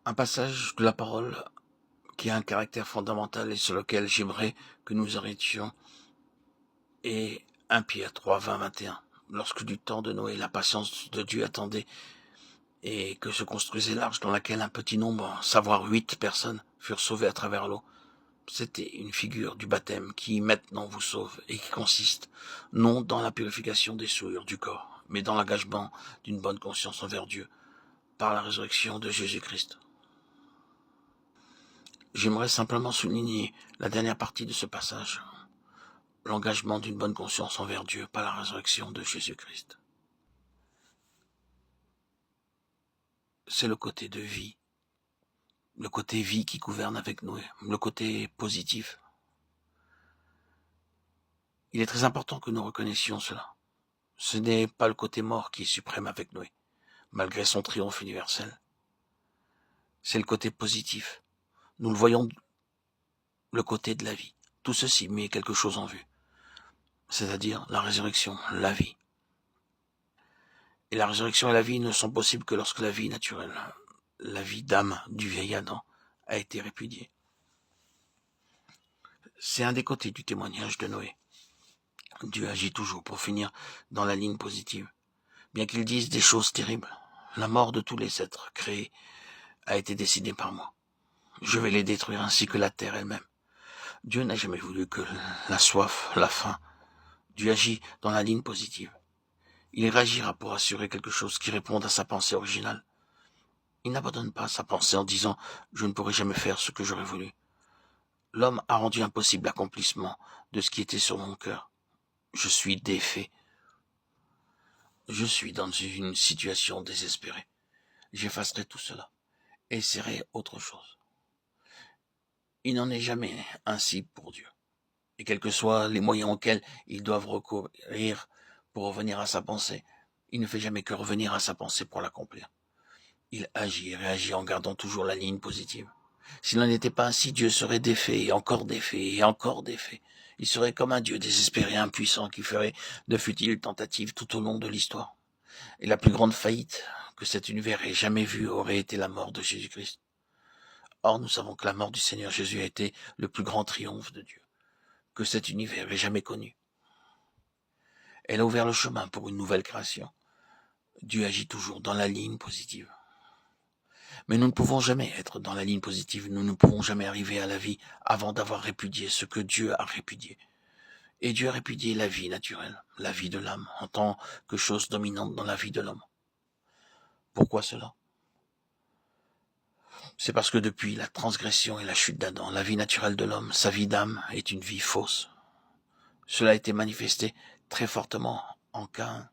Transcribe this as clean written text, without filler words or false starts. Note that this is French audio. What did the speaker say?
Un passage de la parole qui a un caractère fondamental et sur lequel j'aimerais que nous arrêtions est 1 Pierre 3, 20, 21. Lorsque du temps de Noé, la patience de Dieu attendait et que se construisait l'arche dans laquelle un petit nombre, savoir 8 personnes, furent sauvées à travers l'eau. C'était une figure du baptême qui maintenant vous sauve et qui consiste non dans la purification des souillures du corps, mais dans l'engagement d'une bonne conscience envers Dieu par la résurrection de Jésus-Christ. J'aimerais simplement souligner la dernière partie de ce passage, l'engagement d'une bonne conscience envers Dieu par la résurrection de Jésus-Christ. C'est le côté de vie, le côté vie qui gouverne avec nous, le côté positif. Il est très important que nous reconnaissions cela. Ce n'est pas le côté mort qui est suprême avec Noé, malgré son triomphe universel. C'est le côté positif. Nous le voyons, le côté de la vie. Tout ceci met quelque chose en vue, c'est-à-dire la résurrection, la vie. Et la résurrection et la vie ne sont possibles que lorsque la vie naturelle, la vie d'âme du vieil Adam, a été répudiée. C'est un des côtés du témoignage de Noé. Dieu agit toujours pour finir dans la ligne positive. Bien qu'il dise des choses terribles, la mort de tous les êtres créés a été décidée par moi. Je vais les détruire ainsi que la terre elle-même. Dieu n'a jamais voulu que la soif, la faim. Dieu agit dans la ligne positive. Il réagira pour assurer quelque chose qui réponde à sa pensée originale. Il n'abandonne pas sa pensée en disant « Je ne pourrai jamais faire ce que j'aurais voulu ». L'homme a rendu impossible l'accomplissement de ce qui était sur mon cœur. Je suis défait. Je suis dans une situation désespérée. J'effacerai tout cela et essaierai autre chose. Il n'en est jamais ainsi pour Dieu. Et quels que soient les moyens auxquels ils doivent recourir pour revenir à sa pensée, il ne fait jamais que revenir à sa pensée pour l'accomplir. Il agit et réagit en gardant toujours la ligne positive. S'il n'en était pas ainsi, Dieu serait défait et encore défait et encore défait. Il serait comme un Dieu désespéré, impuissant, qui ferait de futiles tentatives tout au long de l'histoire. Et la plus grande faillite que cet univers ait jamais vue aurait été la mort de Jésus-Christ. Or, nous savons que la mort du Seigneur Jésus a été le plus grand triomphe de Dieu que cet univers ait jamais connu. Elle a ouvert le chemin pour une nouvelle création. Dieu agit toujours dans la ligne positive. Mais nous ne pouvons jamais être dans la ligne positive, nous ne pouvons jamais arriver à la vie avant d'avoir répudié ce que Dieu a répudié. Et Dieu a répudié la vie naturelle, la vie de l'âme, en tant que chose dominante dans la vie de l'homme. Pourquoi cela ? C'est parce que depuis la transgression et la chute d'Adam, la vie naturelle de l'homme, sa vie d'âme, est une vie fausse. Cela a été manifesté très fortement en Caïn.